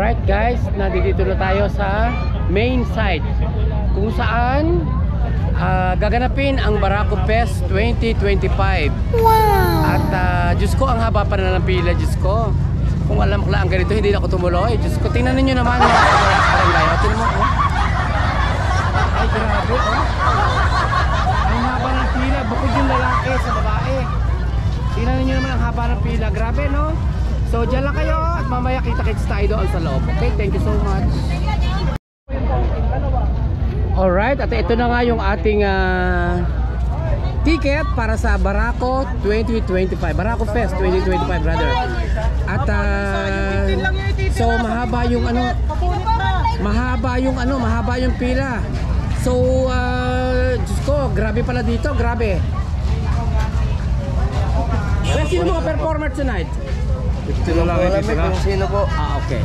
Alright guys, nandito na tayo sa main site kung saan gaganapin ang Barako Fest 2025. At Diyos ko, ang haba pa na ng pila, Diyos ko. Kung alam ko lang ganito, hindi na ako tumuloy. Diyos ko, tingnan ninyo naman mga barangay. Tingnan mo, oh. Ay, grabe, oh. Ang haba ng pila, bukod yung lalaki sa babae. Tingnan ninyo naman ang haba ng pila. Grabe, no? So, dyan lang kayo at mamaya kita-kits tayo doon sa loob. Okay, thank you so much. Alright, at ito na nga yung ating ticket para sa Barako 2025. Barako Fest 2025, brother. At so mahaba yung mahaba yung pila. So Diyos ko, grabe pala dito, grabe. Sino mga performer tonight? Sino lang kung sino po. Okay.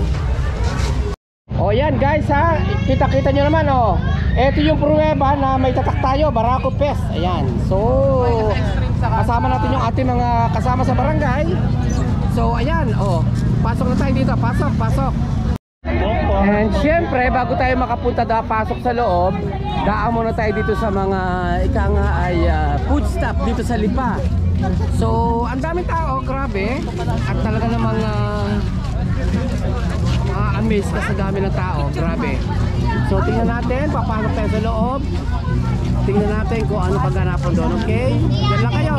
O yan guys ha, kita-kita nyo naman oh. Ito yung pruweba na may tatak tayo, Barako Fest. Ayan. So kasama natin yung ating mga kasama sa barangay. So ayan, oh. Pasok na tayo dito, pasok. And syempre, bago tayo makapunta pasok sa loob, daan muna tayo dito sa mga food stop dito sa Lipa. So, ang daming tao, grabe. At talaga namang amaze ka sa dami ng tao, grabe. So, tingnan natin, papasok tayo sa loob. Tingnan natin kung ano pagganapan doon, okay? Diyan lang kayo.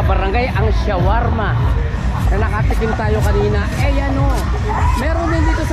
kabarangay ang shawarma na nakatikim tayo kanina. Eh yan o, meron din dito sa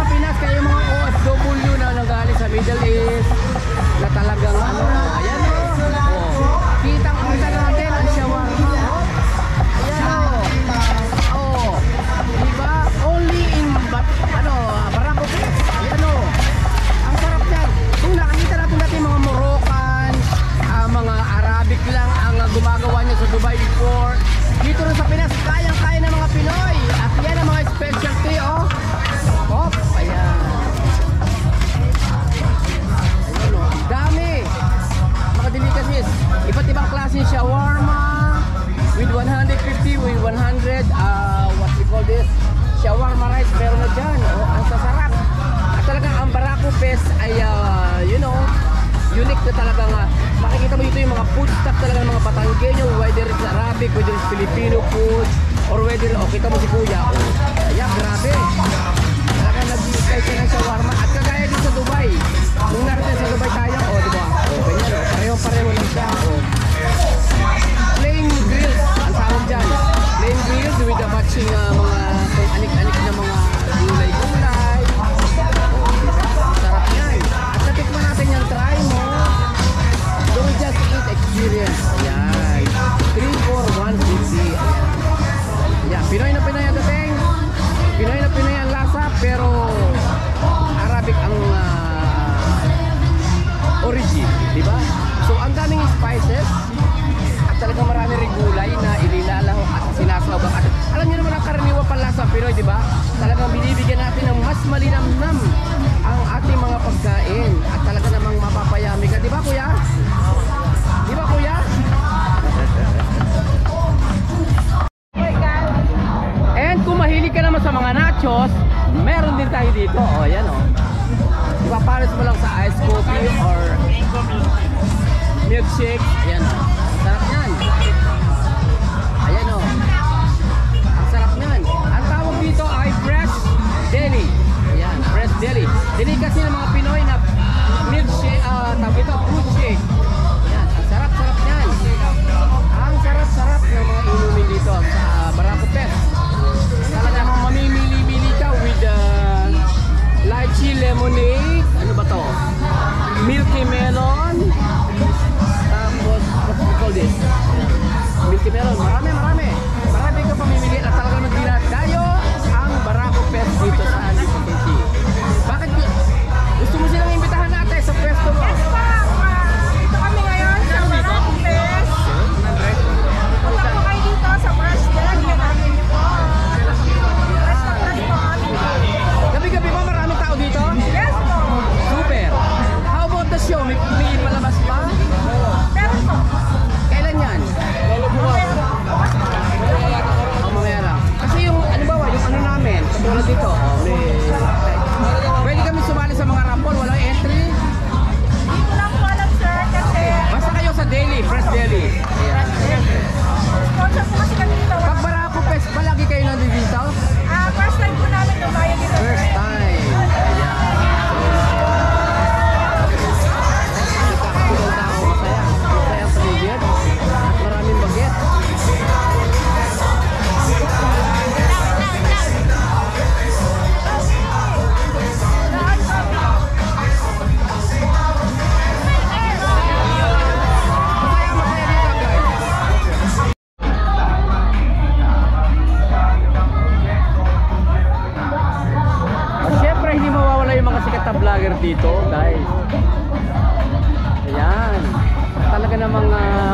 unique na talaga nga. Makikita mo dito yung mga food stuff talaga ng mga Batanggenyo, whether it's Arabic, whether it's Filipino food, or whether, kita mo si Kuya, ayan, grabe. Talaga nag-i-try siya ng shawarma. At kagaya din sa Dubai. Nung narating sa Dubai tayo, diba? Ganyan, pareho lang siya, Plain grills, ang tawag dyan. Plain grills with the matching mga anik-anik na mga gulay-gulay. Sarap yan. At natikman natin yung try mo. Don't just eat, experience. Ayan. 3 for 150. Ayan. Pinoy na Pinoy ang dating. Pinoy na Pinoy ang lasa, pero Arabic ang origin, di ba? So ang daming spices at talagang marami ring gulay na ililalaho at sinasawag. At alam niyo naman ang karaniwang panlasa Pinoy, di ba? Talagang binibigyan natin ng mas malinamnam ang ating mga pagkain at talaga namang mapapayami ka, di ba Kuya? Di ba Kuya? And kung mahilig ka naman sa mga nachos, meron din tayo dito. Ayan ipapares mo lang sa ice coffee or milkshake. Ayan sarap yan. Ayan ang sarap yan. Ang tawag dito ay fresh deli. Ayan, fresh deli. Deli kasi ng mga Pinoy na milkshake, tawag ito fruit shake. Ayan, ang sarap-sarap yan. Ang sarap-sarap ng mga inumin dito sa Barako Fest. Talaga kung mamimili-mili ka with lychee lemonade, ano ba to? Milky melon. Tapos, what do you call this? Milky melon. Marami ka pamimili at talagang nagdinadayo ang Barako Fest dito sa Alipo City. Bakit gusto mo silang imbitahan natin sa pwesto mo? Yes, dito kami ngayon sa Barako Fest. Punta po kayo dito sa Fresh Deli. Hanapin niyo po. Gabi-gabi ba maraming tao dito? Yes po. Super! How about the show? May palabas pa? Meron po. Kailan yan? Mamaya lang. Kasi yung, yung ano namin, katulad dito, pwede kami sumali sa mga raffle, walang entry. Hindi ko lang po alam sir kasi Basta kayo sa daily, fresh daily. sponsor po kasi kami dito. Pag Barako Fest, palagi kayo nandito? First time po namin lumayo dito sir. First time. Ayan. Nakakapulong tao, masaya. Masaya ang paligid. At maraming bagets. Vlogger dito guys. Ayan, talaga namang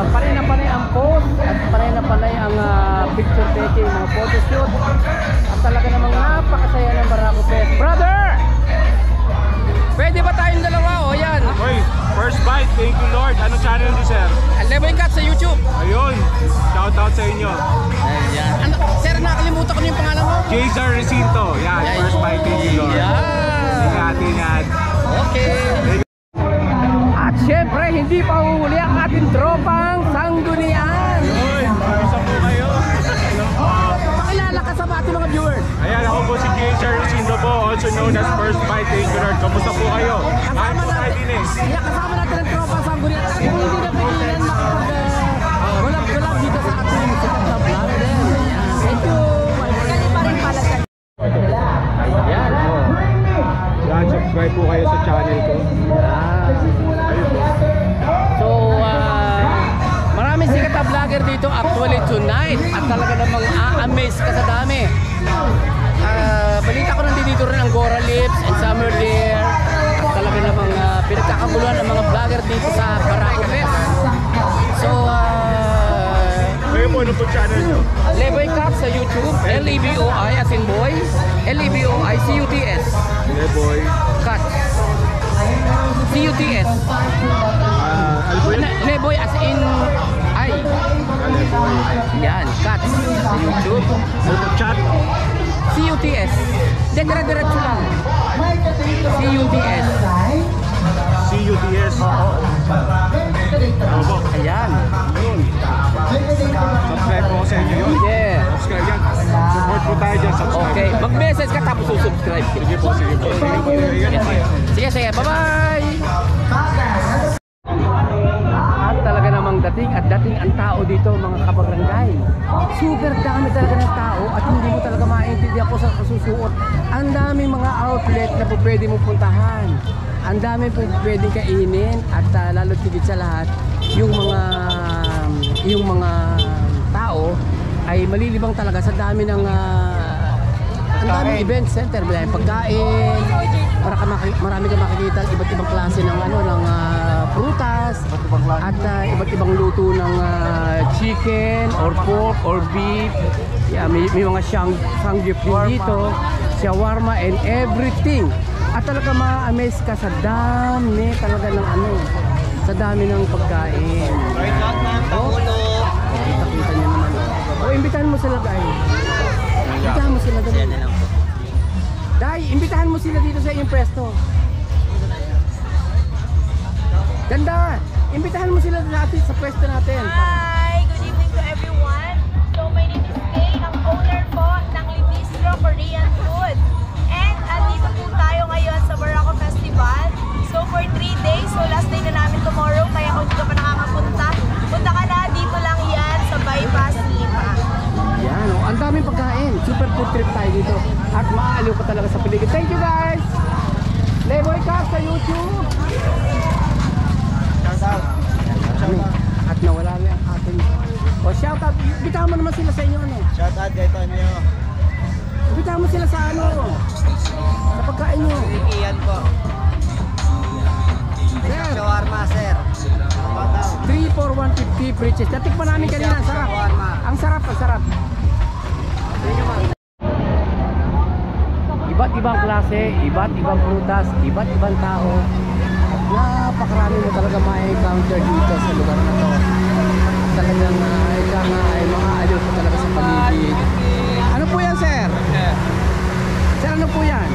panay na panay ang post at panay na panay ang picture taking, mga photoshoot at talaga namang napakasaya ng Barako Fest. Brother, pwede ba tayong dalawa? Ayan, Hoy, first bite, thank you Lord. Anong channel niyo sir? Level Cut sa YouTube. Ayun, shout out sa inyo. Ayan, sir, nakalimutan ko na yung pangalan mo. Jason Recinto. Yan, first bite, thank you Lord. Ingat. Okay. At syempre, hindi pa uhuli ang ating tropang sanggunian. Hoy, isa po kayo. Pakilala ka sa ating mga viewers. Ayan, ako po si Jason Recinto po, also known as First Bite, thank you Lord. Kamusta po kayo? Kain po tayo din eh. Kasama natin ang tropang sanggunian. At kung hindi na pigilan makapag-gulab-gulab dito sa ating sikat na vlog din. Thank you. Galing pa rin pala siya. Ayan. Yan, subscribe po kayo sa channel ko. Ayun po. So, maraming sikat na vlogger dito actually tonight at talaga namang a-amaze ka sa dami. Balita ko nandito rin ang Gora Lips and Summer Deer at talaga namang pinagkakaguluhan ng mga vlogger dito sa Barako Fest. So, Kayo po, ano po channel nyo? Leboy Cup sa YouTube, L-E-B-O-I as in boy, L-E-B-O-I C-U-T-S. Leboy. Cut. C-U-T-S. Albuin? Leboy as in I. Yan, Cut sa YouTube. Ano po chat? C-U-T-S. Dire-diretso lang. C-U-T-S. See you BTS. Opo. Ayan. Yun. Subscribe po sa inyo yun. Yeah. Subscribe yan. Support po tayo dyan. Subscribe. Okay, mag-message ka tapos susubscribe. Sige po, sige po. Sige, sige. Bye-bye! At talaga namang dating ang tao dito, mga kabarangay. Super dami talaga ng tao at hindi mo talaga maintindihan ko sa kasusuot. Ang daming mga outlet na po pwede mo puntahan. Ang dami po pwedeng kainin at lalo tigit sa lahat, yung mga tao ay malilibang talaga sa dami ng ang daming event center, may pagkain, marami kang makikita iba't ibang klase ng prutas at iba't ibang luto ng chicken or pork or beef. Yeah, may mga sangyup din dito, shawarma and everything. At talaga ma-amaze ka sa dami talaga ng sa dami ng pagkain. Kita niyo naman. O, imbitahan mo sila, guys. Imbitahan mo sila dito. Dai, imbitahan mo sila dito sa iyong pwesto. Ganda! Imbitahan mo sila sa pwesto natin. Hi! Good evening to everyone. So my name is Kay, ang owner po ng Libistro Korean Food. And andito po tayo ngayon sa Barako Festival. So for 3 days, so last day na namin tomorrow, kaya kung hindi ka pa nakakapunta, punta ka na, dito lang yan sa Bypass Lima. Yan, oh, ang daming pagkain. Super food trip tayo dito. At maaaliw ka talaga sa paligid. Thank you, guys! Playboy Cast sa YouTube! At nawala na ang ating... O, shoutout! Bitahan mo naman sila sa inyo, Shoutout kay Tonyo. Bitahan mo sila sa sa pagkain nyo. Iyan po. Sir, Shawarma, sir. 3 for 150 bridges. Natikman namin kanina, ang sarap. Ang sarap, ang sarap. Iba't ibang klase, iba't ibang prutas, iba't ibang tao. Napakarami mo talaga ma-encounter dito sa lugar na to. Talagang ika nga ay maaaliw ko talaga sa paligid. Ano po yan, sir? Sir, ano po yan?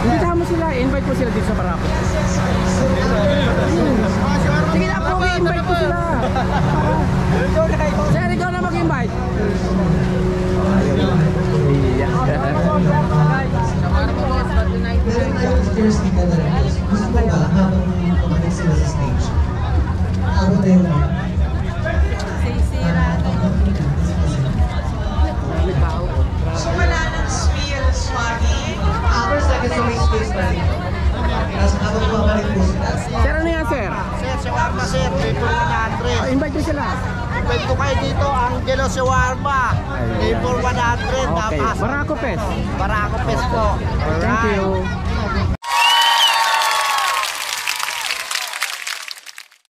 Invitahan mo sila, invite mo sila dito sa Barako. Sige na po, i-invite mo sila. Sir, ikaw na mag-invite. Thursday ka na rin. Gusto mo ba habang kumalit sila sa stage? Habang tayo na. First, I guess may space na rin. Tapos habang kumalit po sila. Sir, ano yan, sir? Sir, shawarma, sir. Dito 100. Invite mo sila. Invite ko kayo dito, Angelo Shawarma. Dito 100. Okay, Barako Fest. Barako Fest po. Thank you.